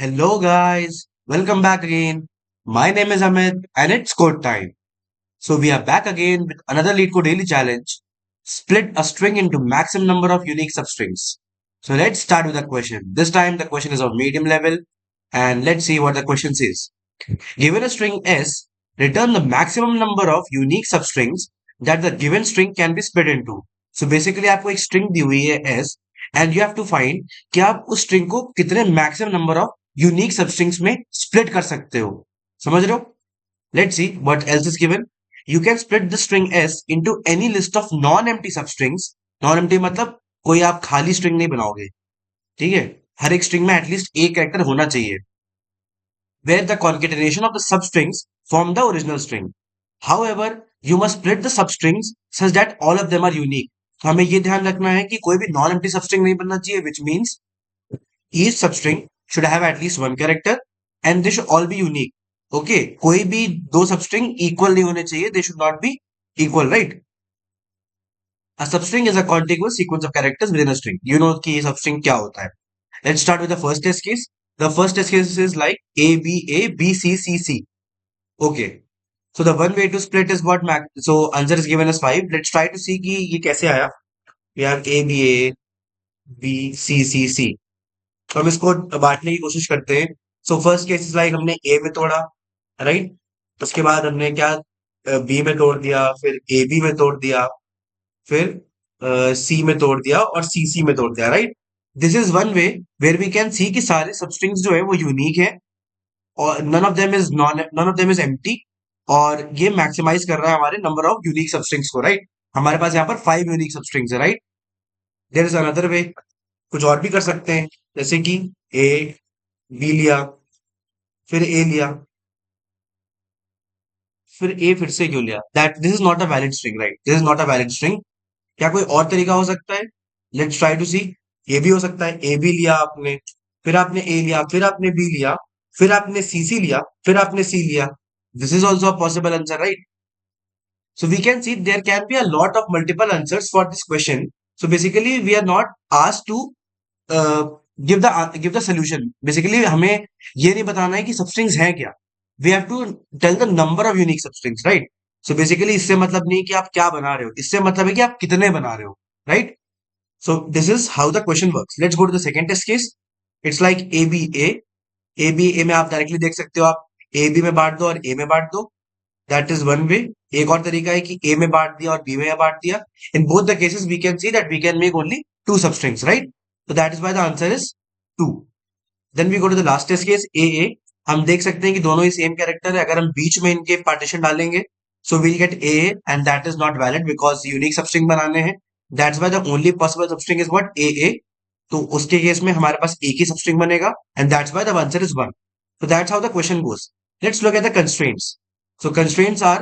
Hello, guys. Welcome back again. My name is Amit, and it's code time. So, we are back again with another LeetCode daily challenge. Split a string into maximum number of unique substrings. So, let's start with the question. This time, the question is of medium level, and let's see what the question says. Given a string S, return the maximum number of unique substrings that the given string can be split into. So basically आपको एक string दी हुई है S and you have to find कि आप उस string को कितने maximum number of unique substrings में split कर सकते हो. समझ रहे हो? Let's see what else is given. You can split the string S into any list of non-empty substrings. Non-empty मतलब कोई आप खाली string नहीं बनाओगे. ठीक है? हर एक string में एटलीस्ट एक कैरेक्टर होना चाहिए where the concatenation of the substrings form the original string. However, you must split the substrings such that all of them are unique. हमें ये ध्यान रखना है कि कोई भी नॉन एम्प्टी सबस्ट्रिंग नहीं बनना चाहिए, which means each substring should have at least one character and they should all be unique. Okay, कोई भी दो substring equal नहीं होने चाहिए, they should not be equal, right? A substring is a contiguous sequence of characters within a string. You know कि ये substring क्या होता है. Let's start with the first test case. The first test case is like A B A B C C C. Okay. So the one way to split is what max. So answer is given as 5. Let's try to see कि ये कैसे आया. We have A B A B C C C. तो हम इसको बांटने की कोशिश करते हैं. So first case is like हमने A में तोड़ा, right? उसके बाद हमने क्या B में तोड़ दिया, फिर AB में तोड़ दिया, फिर C में तोड़ दिया और CC में तोड़ दिया, right? This is one way where we can see कि सारे substrings जो है वो unique है और none of them is empty और ये मैक्सिमाइज कर रहा है हमारे नंबर ऑफ यूनिक सबस्ट्रिंग्स को, राइट? हमारे पास यहाँ पर 5 यूनिक सबस्ट्रिंग्स है, right? There is another way. कुछ और भी कर सकते हैं, जैसे कि ए बी लिया, फिर ए लिया, फिर ए फिर से क्यों लिया. That this is not a valid string, right? This is not a valid string. क्या कोई और तरीका हो सकता है? लेट्स ट्राई टू सी. ए भी हो सकता है. ए बी लिया आपने, फिर आपने ए लिया, फिर आपने बी लिया, फिर आपने सी सी लिया, फिर आपने सी लिया. This is also a possible answer, right? So we can see there can be a lot of multiple answers for this question. So basically we are not asked to uh, give the solution. Basically हमें ये नहीं बताना है कि substrings हैं क्या. We have to tell the number of unique substrings, right? So basically इससे मतलब नहीं कि आप क्या बना रहे हो, इससे मतलब है कि आप कितने बना रहे हो, right? So this is how the question works. Let's go to the second test case. It's like A B A. A B A में आप डायरेक्टली देख सकते हो, आप A B में बांट दो और A में बांट दो. That is one way. एक और तरीका है कि ए में बांट दिया और बी में बांट दिया. In both the cases we can see that we can make only two substrings, right? तो that is why the answer is 2. Then we go to the last test case A A. हम देख सकते हैं कि दोनों ही same character है. अगर हम बीच में इनके पार्टीशन डालेंगे so we'll get A and that is not valid because unique substring बनाने हैं. That's why the only possible substring is what A A. तो उसके केस में हमारे पास एक ही सबस्ट्रिंग बनेगा and that's why the answer is 1. So that's how the question goes. Let's look at the constraints. So constraints are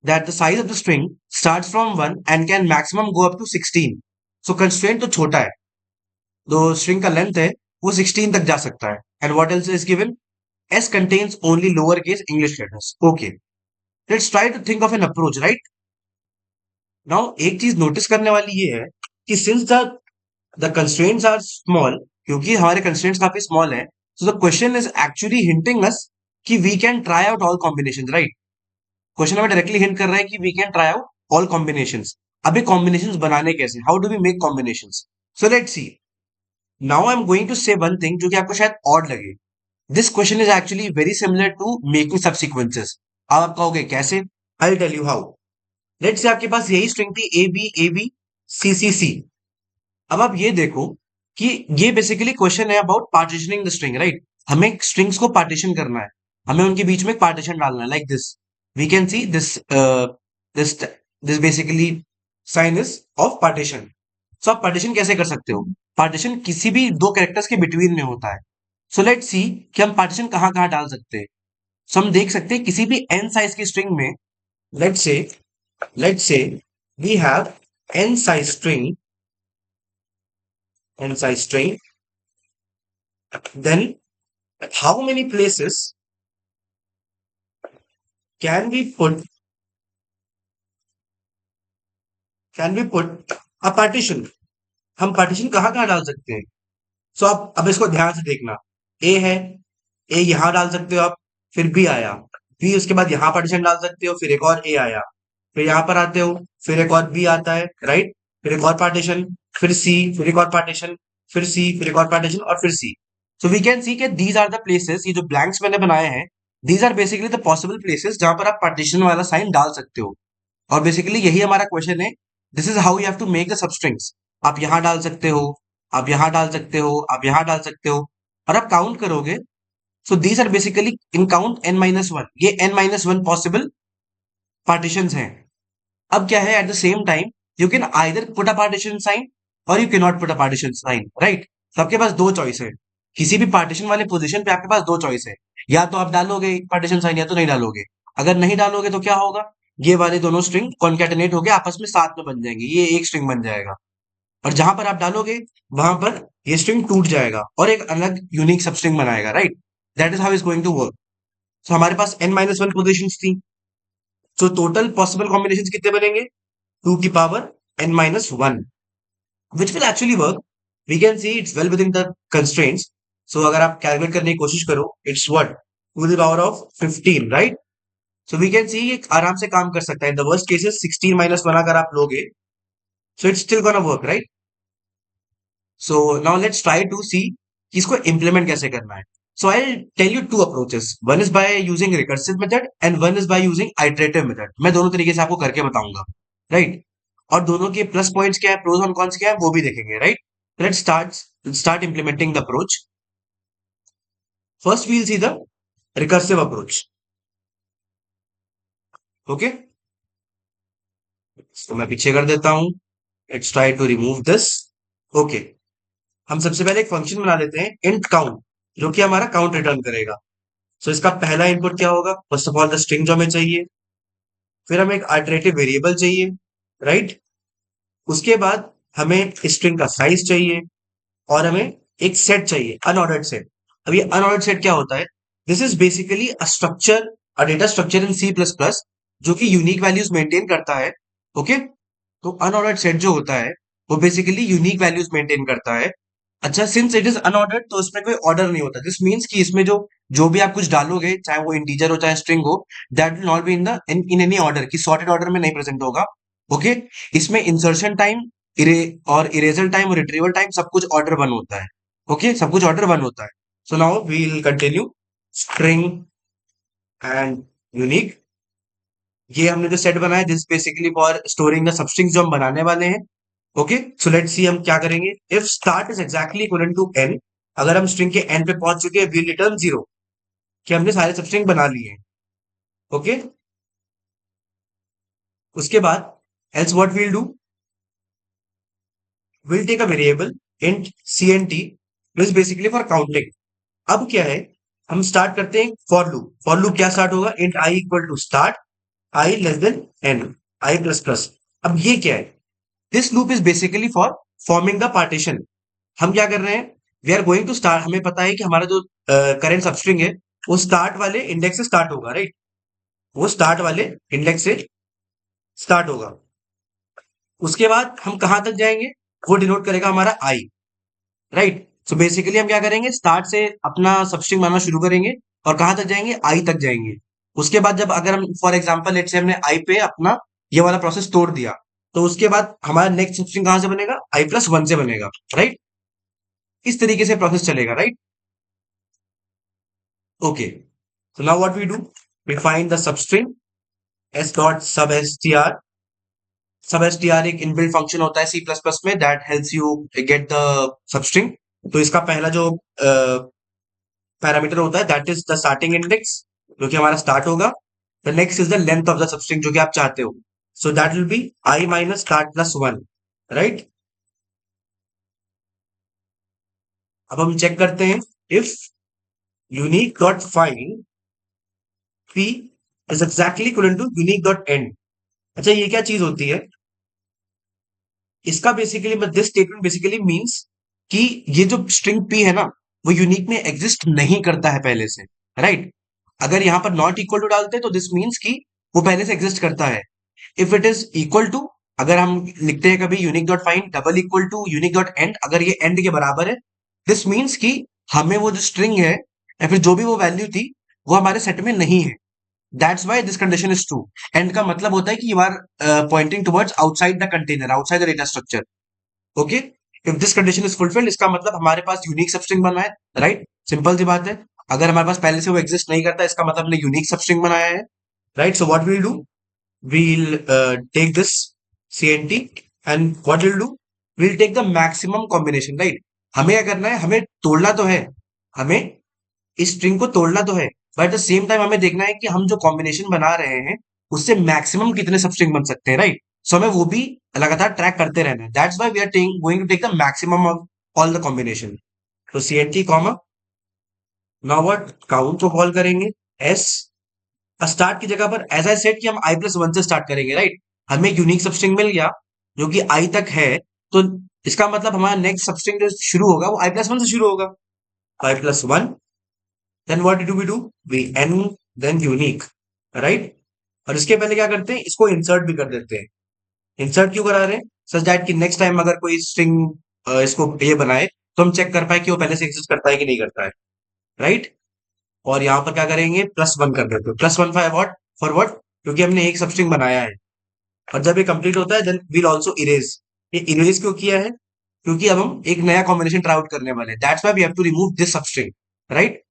that the size of the string starts from 1 and can maximum go up to 16. So constraint तो छोटा है, तो string का length है वो 16 तक जा सकता है. And what else is given? S contains only lowercase English letters. Okay. Let's try to think of an approach, right? Now एक चीज नोटिस करने वाली ये है कि since the constraints are small, क्योंकि हमारे constraints काफी small है, so the question is actually hinting us कि we can try out all combinations, right? Question हमें डायरेक्टली हिंट कर रहा है कि we can try out all combinations. अभी कॉम्बिनेशंस बनाने कैसे, how do we make combinations? So let's see. Now I am going to say one thing जो कि आपको शायद ऑड लगे. This question is actually very similar to making subsequences. अब आप कहोगे कैसे? I will tell you how. Let's say आपके पास यही स्ट्रिंग थी ए बी सी सी सी. अब आप ये देखो कि ये बेसिकली क्वेश्चन है about partitioning the string, right? हमें स्ट्रिंग्स को पार्टीशन करना है, हमें उनके बीच में पार्टीशन डालना है like this. We can see this this basically sign is of partition. So आप पार्टीशन कैसे कर सकते हो? पार्टीशन किसी भी दो कैरेक्टर्स के बिटवीन में होता है. सो लेट्स सी कि हम पार्टीशन कहाँ कहाँ डाल सकते हैं. सो हम देख सकते हैं किसी भी n साइज की स्ट्रिंग में. Let's say we have n size string, then how many places can we put a partition? हम पार्टीशन कहाँ कहाँ डाल सकते हैं? सो आप अब इसको ध्यान से देखना. ए है, ए यहाँ डाल सकते हो आप, फिर बी आया, बी उसके बाद यहाँ पार्टीशन डाल सकते हो, फिर एक और ए आया, फिर यहाँ पर आते हो, फिर एक और बी आता है, राइट, फिर एक और पार्टीशन, फिर सी, फिर एक और पार्टीशन, फिर सी, फिर एक और पार्टीशन और फिर सी। सो वी कैन सी कि दीज आर द प्लेसेस, ये जो ब्लैंक्स मैंने बनाए हैं, these are basically the possible places जहां पर आप पार्टीशन वाला साइन डाल सकते हो। और बेसिकली यही हमारा क्वेश्चन है, this is how you have to make the substrings. आप यहाँ डाल सकते हो, आप यहाँ डाल सकते हो, आप यहाँ डाल सकते हो, और आप काउंट करोगे। So these are basically in count n-1, ये n-1 पॉसिबल पार्टीशंस हैं। अब क्या है, at the same time you can either put a partition sign और you can not put a partition sign, right. तो आपके पास दो चॉइस है, किसी भी पार्टीशन वाले पोजीशन पे आपके पास दो चॉइस है, या तो आप डालोगे पार्टीशन साइन या तो नहीं डालोगे। अगर नहीं डालोगे तो क्या होगा, ये वाले दोनों स्ट्रिंग कॉन्केटनेट होके आपस में साथ में बन जाएंगे, ये एक स्ट्रिंग बन जाएगा। और जहां पर आप डालोगे वहां पर ये स्ट्रिंग टूट जाएगा और एक अलग यूनिक सब स्ट्रिंग बनाएगा, right. That is how is going to work. So हमारे पास n-1 पोजिशन थी, तो टोटल पॉसिबल कॉम्बिनेशन कितने बनेंगे, 2 की power n-1, which will actually work. We can see it's well within the constraints. So अगर आप कैलकुलेट करने की कोशिश करो, it's what, 2 की power of 15, right? So we can see ये आराम से काम कर सकता है। In the worst cases 16-1 अगर आप लोगे, so it's still gonna work, right? So now let's try to see कि इसको implement कैसे करना है। So I'll tell you two approaches. One is by using recursive method and one is by using iterative method. मैं दोनों तरीके से आपको करके बताऊंगा, right? और दोनों के प्लस पॉइंट्स क्या है, प्रोज और कॉन्स क्या है, वो भी देखेंगे, right. Let's start implementing the approach. First we'll see the recursive approach, okay. तो मैं पीछे कर देता हूं, let's try to remove this, okay. हम सबसे पहले एक फंक्शन बना लेते हैं इंट काउंट, जो कि हमारा काउंट रिटर्न करेगा। सो इसका पहला इनपुट क्या होगा, first of all the string जो हमें चाहिए, फिर हमें एक आइटरेटिव वेरिएबल चाहिए, राइट। उसके बाद हमें स्ट्रिंग का साइज चाहिए और हमें एक सेट चाहिए, अनऑर्डर्ड सेट। अब ये अनऑर्डर्ड सेट क्या होता है, this is basically a structure, a data structure in C plus plus, जो कि यूनिक वैल्यूज मेंटेन करता है, ओके। तो अनऑर्डर्ड सेट जो होता है वो बेसिकली यूनिक वैल्यूज मेंटेन करता है। अच्छा, सिंस इट इज अनऑर्डर्ड तो इसमें कोई ऑर्डर नहीं होता, दिस मीन्स कि इसमें जो जो भी आप कुछ डालोगे, चाहे वो इंटीजर हो चाहे स्ट्रिंग हो, that will not be in the in any order, की सॉर्टेड ऑर्डर में नहीं प्रेजेंट होगा, ओके। इसमें इंसर्शन टाइम इरे और इरेजर टाइम और रिट्रीवल टाइम सब कुछ ऑर्डर वन होता है, ओके, सब कुछ ऑर्डर वन होता है। So now we will continue string and unique. ये हमने जो सेट बनाया, this basically for storing the substrings जो हम बनाने वाले हैं, ओके। सो लेट्स सी हम क्या करेंगे, if start is exactly equal to n, अगर हम स्ट्रिंग के एन पे पहुंच चुके हैं, वी रिटर्न 0, कि हमने सारे सबस्ट्रिंग बना लिए हैं, ओके। उसके बाद else what we'll do, will take a variable int cnt, is basically for counting. अब क्या है, हम स्टार्ट करते हैं फॉर लूप। फॉर लूप क्या स्टार्ट होगा, int i equal to start i less than n, i plus plus. अब ये क्या है, this loop is basically for forming the partition. हम क्या कर रहे हैं, we are going to start, हमें पता है कि हमारा जो करेंट सबस्ट्रिंग है वो स्टार्ट वाले इंडेक्स से स्टार्ट होगा, राइट। वो स्टार्ट वाले इंडेक्स से स्टार्ट होगा। उसके बाद हम कहां तक जाएंगे, वो डिनोट करेगा हमारा आई, राइट। सो बेसिकली हम क्या करेंगे, स्टार्ट से अपना सबस्ट्रिंग बनाना शुरू करेंगे और कहां तक जाएंगे, आई तक जाएंगे। उसके बाद जब अगर हम फॉर एग्जांपल लेट्स से हमने आई पे अपना ये वाला प्रोसेस तोड़ दिया, तो उसके बाद हमारा नेक्स्ट सबस्ट्रिंग कहां से बनेगा, i+1 से बनेगा, राइट। इस तरीके से प्रोसेस चलेगा, right, okay. So now what we do, we find the substring s dot sub str। Sub str एक इनबिल्ट फंक्शन होता है सी प्लस प्लस में, that helps you get the substring. तो इसका पहला जो पैरामीटर होता है, that is the starting index, जो कि हमारा स्टार्ट होगा। The next is the length of the substring, जो कि आप चाहते हो। So that will B I minus start+1, right. अब हम चेक करते हैं, if unique dot find p is exactly equal to unique dot end. अच्छा, ये क्या चीज होती है, इसका basically this statement basically means कि ये जो स्ट्रिंग p है ना, वो यूनिक में एग्जिस्ट नहीं करता है पहले से, राइट। अगर यहां पर नॉट इक्वल टू डालते तो दिस मींस कि वो पहले से एग्जिस्ट करता है। If it is equal to, अगर हम लिखते हैं कभी unique dot find double equal to unique dot end, अगर ये एंड के बराबर है, दिस मींस कि हमें वो जो स्ट्रिंग है या फिर जो भी वो वैल्यू थी वो हमारे सेट में नहीं है। That's why this condition is true. End का मतलब होता है कि you are pointing towards outside the container, outside the data structure. Okay, if this condition is fulfilled, इसका मतलब हमारे पास यूनिक सबस्ट्रिंग बना है, राइट? सिंपल सी बात है। अगर हमारे पास पहले से वो एग्जिस्ट नहीं करता, इसका मतलब हमने यूनिक सबस्ट्रिंग बनाया है, right? So what will do, we'll take this CNT, and what we'll do, we'll take the maximum combination, right? हमें क्या करना है, हमें तोड़ना तो है, हमें इस स्ट्रिंग को तोड़ना तो है, but at the same time हमें देखना है कि हम जो कॉम्बिनेशन बना रहे हैं उससे मैक्सिमम कितने सब स्ट्रिंग बन सकते हैं, राइट? सो हमें वो भी लगातार ट्रैक करते रहना है। That's why we are going to take the maximum of all the combination. तो CNT comma, now what, count को कॉल करेंगे एस, स्टार्ट की जगह पर एज आई सेड कि हम i+1 से स्टार्ट करेंगे, राइट? हमें यूनिक सबस्ट्रिंग मिल गया जो कि i तक है, तो इसका मतलब हमारा नेक्स्ट सबस्ट्रिंग जो शुरू होगा वो i+1 से शुरू होगा। i+1, then what do we n, then unique, right? और इसके पहले क्या करते हैं, इसको इंसर्ट भी कर देते हैं। इंसर्ट क्यों करा रहे हैं? सच दैट कि नेक्स्ट टाइम अगर कोई स्ट्रिंग इसको ये बनाए तो हम चेक कर पाए कि वो पहले से एग्जिस्ट करता है कि नहीं करता है, राइट? और यहाँ पर क्या करेंगे, +1 कर देते हैं। +1 फॉर व्हाट, क्योंकि हमने एक सबस्ट्रिंग बनाया है। और जब ये कंप्लीट होता है देन वील आल्सो इरेज। ये इरेज क्यों किया है? क्योंकि अब हम एक नया कॉम्बिनेशन ट्राई आउट करने वाले हैं। That's why we have to remove this substring, right?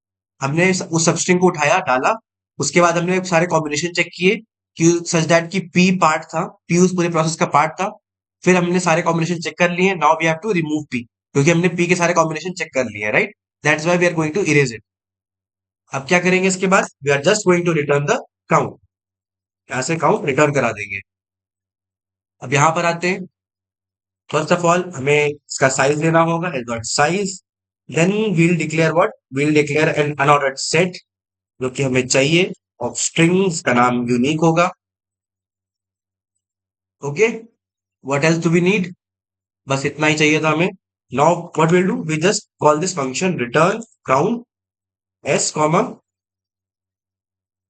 हमने उस सबस्ट्रिंग को उठाया, डाला, उसके बाद हमने सारे कॉम्बिनेशन चेक किए कि सच दैट कि पी पार्ट था, पी उस पूरे प्रोसेस का पार्ट था। फिर हमने सारे कॉम्बिनेशन चेक कर लिए, now we have to remove P, क्योंकि हमने पी के सारे कॉम्बिनेशन चेक कर लिए, right? That's why we are going to erase it. अब क्या करेंगे इसके बाद, we are just going to return the count. यहाँ से काउंट रिटर्न करा देंगे। अब यहाँ पर आते हैं, फर्स्ट ऑफ ऑल हमें इसका साइज लेना होगा, s dot size. Then we'll declare what, we'll declare an unordered set जो कि हमें चाहिए ऑफ स्ट्रिंग्स, का नाम यूनिक होगा। Okay, what else do we need? बस इतना ही चाहिए था हमें। Now what will do, we just call this function return count s comma,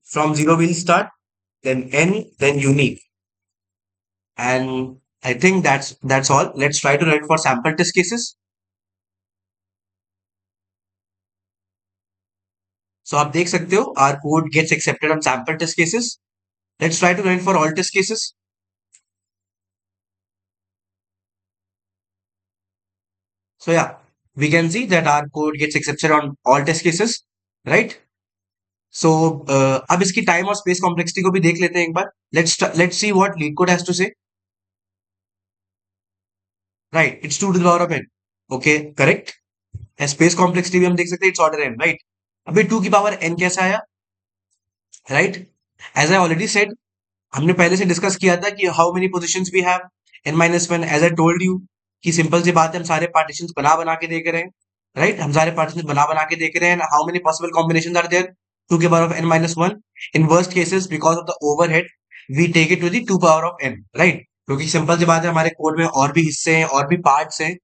from zero will start, then n, then unique, and I think that's all. Let's try to run it for sample test cases. So आप देख सकते हो our code gets accepted on sample test cases. Let's try to run it for all test cases. So yeah, we can see that our code gets accepted on all test cases, right? So अब इसकी time और space complexity को भी देख लेते हैं एक बार। Let's see what LeetCode has to say. Right, it's 2 to the power of n. Okay, correct. Space complexity भी हम देख सकते हैं, इट्स ऑर्डर n, राइट? अभी 2 की पावर n कैसे आया, right? As I already said, हमने पहले से डिस्कस किया था कि how many positions we have, n-1। As I told you कि सिंपल सी बात है, हम सारे पार्टीशंस बना बना के देख रहे हैं, राइट? हम सारे पार्टीशंस बना बना के देख रहे हैं। How many possible combinations are there, 2 के power of n-1। In worst cases because of the overhead we take it to the 2 power of n, right? क्योंकि सिंपल सी बात है, हमारे कोड में और भी हिस्से हैं और भी पार्ट्स हैं।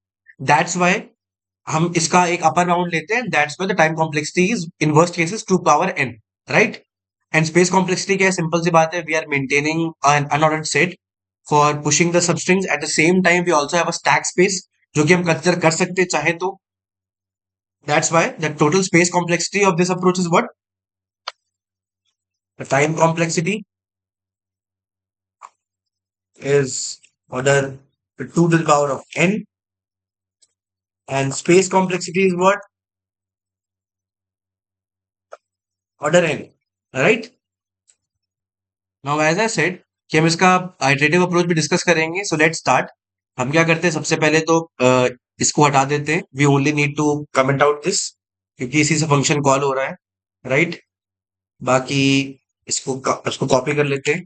दैट्स वाई हम इसका एक अपर बाउंड लेते हैं। That's why the time complexity is in worst cases 2 power n, राइट? एंड स्पेस कॉम्प्लेक्सिटी क्या है, सिंपल सी बात है, we are maintaining an unordered set for pushing the substrings. At the same time we also have a stack space जो कि हम consider कर सकते हैं चाहे तो। That's why the total space complexity of this approach is what, the time complexity is order 2 to the power of n, and space complexity is what, order n, right? Now as I said कि हम इसका iterative approach भी discuss करेंगे। So let's start. हम क्या करते हैं, सबसे पहले तो इसको हटा देते हैं। We only need to comment out this, क्योंकि इसी से फंक्शन कॉल हो रहा है, राइट? बाकी इसको कॉपी कर लेते हैं।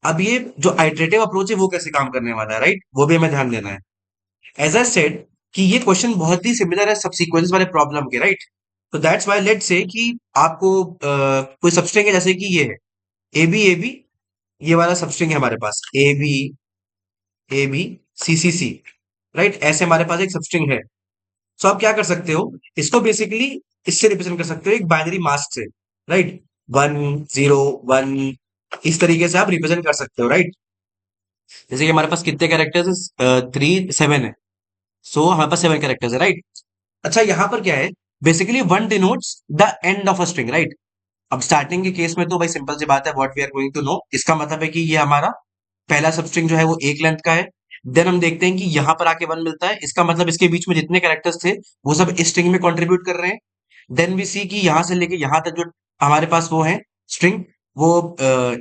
अब ये जो आइटरेटिव अप्रोच है वो कैसे काम करने वाला है, राइट? वो भी हमें ध्यान देना है। एज आई सेड कि ये क्वेश्चन बहुत ही सिमिलर है सबसीक्वेंस वाले प्रॉब्लम के, राइट? तो दैट्स व्हाई लेट्स से कि आपको कोई सबस्ट्रिंग है, जैसे कि ये है ए बी, ये वाला सबस्ट्रिंग है हमारे पास, A B C C, right? ऐसे हमारे पास एक सबस्ट्रिंग है। सो आप क्या कर सकते हो, इसको बेसिकली इससे रिप्रेजेंट कर सकते हो, एक बाइनरी मास्क से, राइट? 1 0 1, इस तरीके से आप रिप्रेजेंट कर सकते हो, राइट? जैसे कि हमारे पास कितने कैरेक्टर्स, 3 7 है। सो हमारे पास 7 कैरेक्टर्स है, राइट? अच्छा, यहाँ पर क्या है, basically one denotes the end of a string, right? अब स्टार्टिंग के केस में तो भाई सिंपल सी बात है, what we are going to know, इसका मतलब है कि ये हमारा पहला सबस्ट्रिंग जो है वो एक लेंथ का है। देन हम देखते हैं कि यहां पर आके वन मिलता है, इसका मतलब इसके बीच में जितने कैरेक्टर्स थे वो सब इस स्ट्रिंग में कंट्रीब्यूट कर रहे हैं। देन वी सी कि यहां से लेके यहां तक जो हमारे पास वो है स्ट्रिंग, वो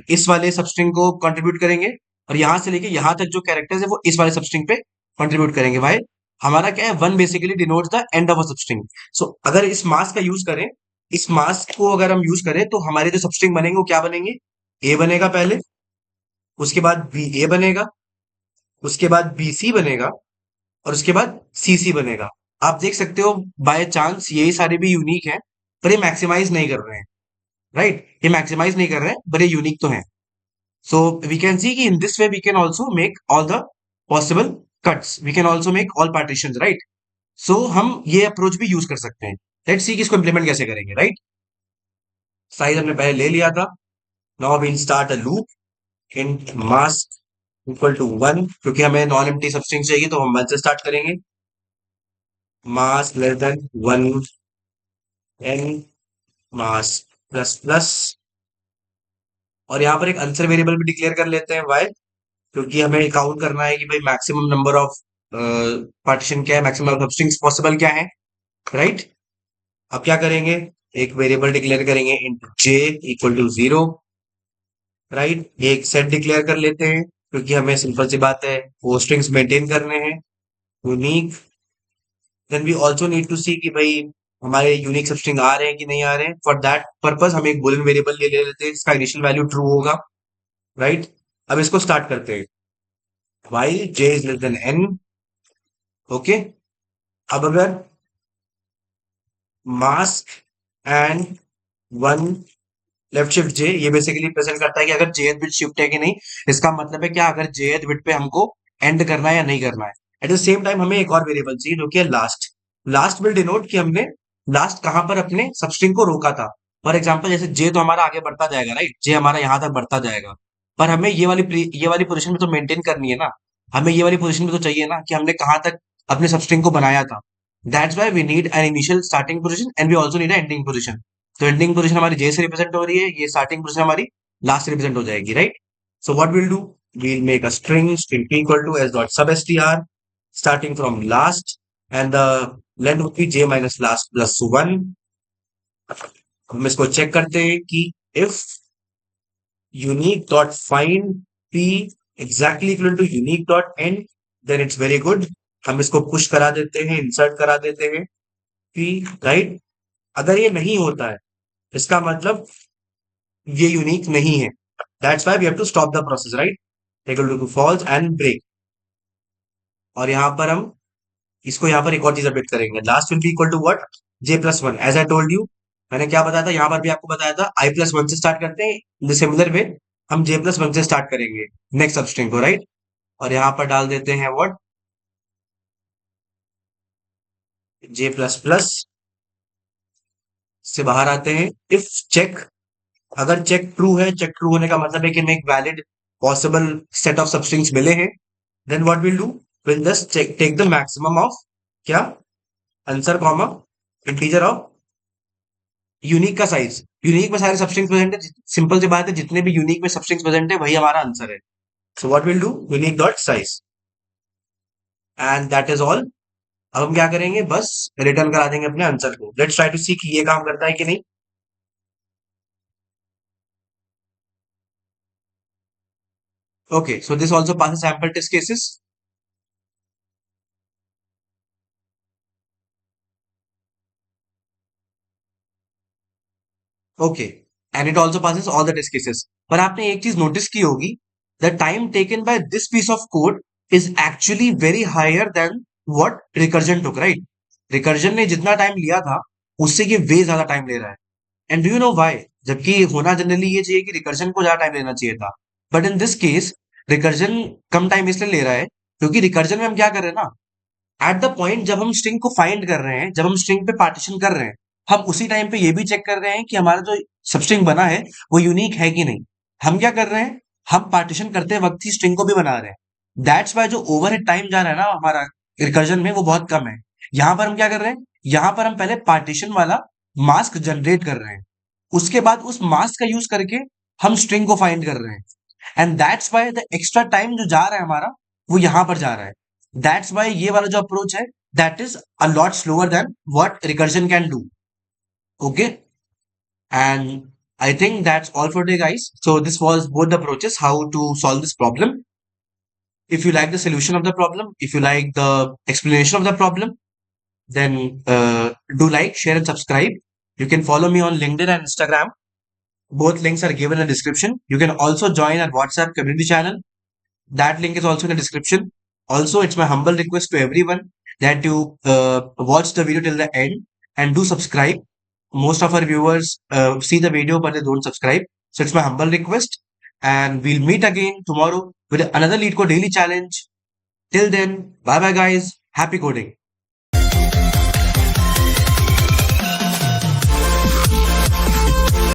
इस वाले सबस्ट्रिंग को कंट्रीब्यूट करेंगे, और यहां से लेके यहां तक जो कैरेक्टर्स है वो इस वाले सबस्ट्रिंग पे कंट्रीब्यूट करेंगे। भाई हमारा क्या है, one basically denotes the end of a substring. So अगर इस मास का यूज करें, इस मास को अगर हम यूज करें तो हमारे जो सबस्ट्रिंग बनेंगे वो क्या बनेंगे, ए बनेगा पहले, उसके बाद बी ए बनेगा, उसके बाद बी सी बनेगा, और उसके बाद सी सी बनेगा। आप देख सकते हो बाय चांस यही सारे भी यूनिक हैं, पर ये मैक्सिमाइज नहीं कर रहे हैं, राइट? ये मैक्सिमाइज नहीं कर रहे हैं, पर ये यूनिक तो हैं। सो वी कैन सी कि in this way we can also make all the possible cuts, we can also make all partition, right? So हम ये अप्रोच भी यूज कर सकते हैं। लेट्स सी कि इसको इंप्लीमेंट कैसे करेंगे, राइट? साइज हमने पहले ले लिया था। Now we'll start a loop in mass equal to one, क्योंकि हमें नॉन एम्प्टी सबस्ट्रिंग चाहिए तो हम वन से स्टार्ट करेंगे। Mask less than one N mask plus plus, और यहाँ पर एक आंसर वेरिएबल भी डिक्लेयर कर लेते हैं। वाई? क्योंकि हमें काउंट करना है कि भाई मैक्सिमम नंबर ऑफ पार्टीशन क्या है, मैक्सिमम सबस्ट्रिंग्स पॉसिबल क्या है, राइट? अब क्या करेंगे, एक वेरिएबल डिक्लेयर करेंगे int j equal to zero, right? एक सेट डिक्लेयर कर लेते हैं, क्योंकि हमें सिंपल सी बात है वो स्ट्रिंग्स मेंटेन करने हैं, unique. Then we also need to see कि भाई हमारे यूनिक सबस्ट्रिंग आ रहे हैं कि नहीं आ रहे हैं। फॉर दैट पर्पस हम एक बूलियन वेरिएबल ले लेते हैं, इसका इनिशियल वैल्यू ट्रू होगा, राइट? अब इसको स्टार्ट करते हैं, while J is less than N. Okay, अब अगर mask and one left shift J, ये बेसिकली प्रेजेंट करता है कि अगर जेथ बिट शिफ्ट है कि नहीं। इसका मतलब है क्या, अगर जेथ बिट पे हमको एंड करना है या नहीं करना है। एट द सेम टाइम हमें एक और वेरिएबल चाहिए जो कि है लास्ट। लास्ट विल डिनोट कि हमने लास्ट कहां पर अपने सबस्ट्रिंग को रोका था। फॉर एग्जाम्पल जैसे जे तो हमारा आगे बढ़ता जाएगा, राइट? जे हमारा यहां तक बढ़ता जाएगा, पर हमें ये वाली पोजीशन में तो मेंटेन करनी है ना। हमें ये वाली पोजीशन में तो चाहिए ना कि हमने कहां तक अपने सबस्ट्रिंग को बनाया था। That's why we need an initial starting position and we also need ending position. तो एंडिंग पोजीशन हमारी जे से रिप्रेजेंट हो रही है, ये स्टार्टिंग पोजीशन हमारी लास्ट से रिप्रेजेंट हो जाएगी, right? So what will do, we'll make a string p equal to s dot sub str starting from last, and the length would be j minus last plus 1. हम इसको check करते हैं कि if unique dot find p exactly equal to unique dot end, then it's very good. हम इसको push करा देते हैं, इंसर्ट करा देते हैं p, राइट? अगर ये नहीं होता है इसका मतलब ये यूनिक नहीं है। That's why we have to stop the process, right? Take to false and break. और यहां पर हम इसको यहाँ पर एक और चीज अपडेट करेंगे, last will be equal to what, j plus one. As I told you, मैंने क्या बताया था, यहाँ पर भी आपको बताया था आई प्लस वन से स्टार्ट करते हैं। इन सिमिलर वे हम जे प्लस वन से स्टार्ट करेंगे नेक्स्ट सबस्ट्रिंग को, राइट? और यहाँ पर डाल देते हैं व्हाट, जे प्लस प्लस से बाहर आते हैं इफ चेक। अगर चेक ट्रू है, चेक ट्रू होने का मतलब है कि हमें एक valid possible set of substrings मिले हैं, then what will do, will just take the maximum of क्या, answer comma integer of unique का साइज। यूनिक में सारे सबस्ट्रिंग्स प्रेजेंट है, सिंपल सी बात है, जितने भी यूनिक में सबस्ट्रिंग्स प्रेजेंट है वही हमारा आंसर है। सो what will do, unique dot size, and that is all. अब हम क्या करेंगे, बस रिटर्न करा देंगे अपने आंसर को। लेट्स ट्राई टू सी कि ये काम करता है कि नहीं। Okay, so this also passes sample test cases. Okay, and it also passes all the test cases. पर आपने एक चीज नोटिस की होगी, the time taken by this piece of code is actually very higher than what recursion took, right? Recursion ने जितना time लिया था उससे ये वे ज्यादा टाइम ले रहा है। And do you know why? जबकि होना जनरली ये चाहिए कि रिकर्जन को ज्यादा टाइम लेना चाहिए था, but in this case recursion come time इसलिए ले रहा है क्योंकि रिकर्जन में हम क्या कर रहे हैं ना, एट द पॉइंट जब हम स्ट्रिंग को फाइंड कर रहे हैं, जब हम स्ट्रिंग पे पार्टीशन कर रहे हैं, हम उसी टाइम पे ये भी चेक कर रहे हैं कि हमारा जो सबस्ट्रिंग बना है वो यूनिक है कि नहीं। हम क्या कर रहे हैं, हम पार्टीशन करते वक्त ही स्ट्रिंग को भी बना रहे हैं। दैट्स वाई जो ओवरहेड टाइम जा रहा है ना हमारा रिकर्जन में वो बहुत कम है। यहां पर हम क्या कर रहे हैं, यहां पर हम पहले पार्टीशन वाला मास्क जनरेट कर रहे हैं, उसके बाद उस मास्क का यूज करके हम स्ट्रिंग को फाइंड कर रहे हैं, and that's why the extra time जो जा रहा है हमारा वो यहां पर जा रहा है। दैट्स वाई ये वाला जो अप्रोच है that is a lot slower then what recursion can do. Okay, and I think that's all for today, guys. So this was both the approaches how to solve this problem. If you like the solution of the problem, if you like the explanation of the problem, then do like, share, and subscribe. You can follow me on LinkedIn and Instagram. Both links are given in the description. You can also join our WhatsApp community channel. That link is also in the description. Also, it's my humble request to everyone that you watch the video till the end and do subscribe. Most of our viewers see the video but they don't subscribe. So it's my humble request. And we'll meet again tomorrow with another LeetCode daily challenge. Till then, bye bye guys. Happy coding.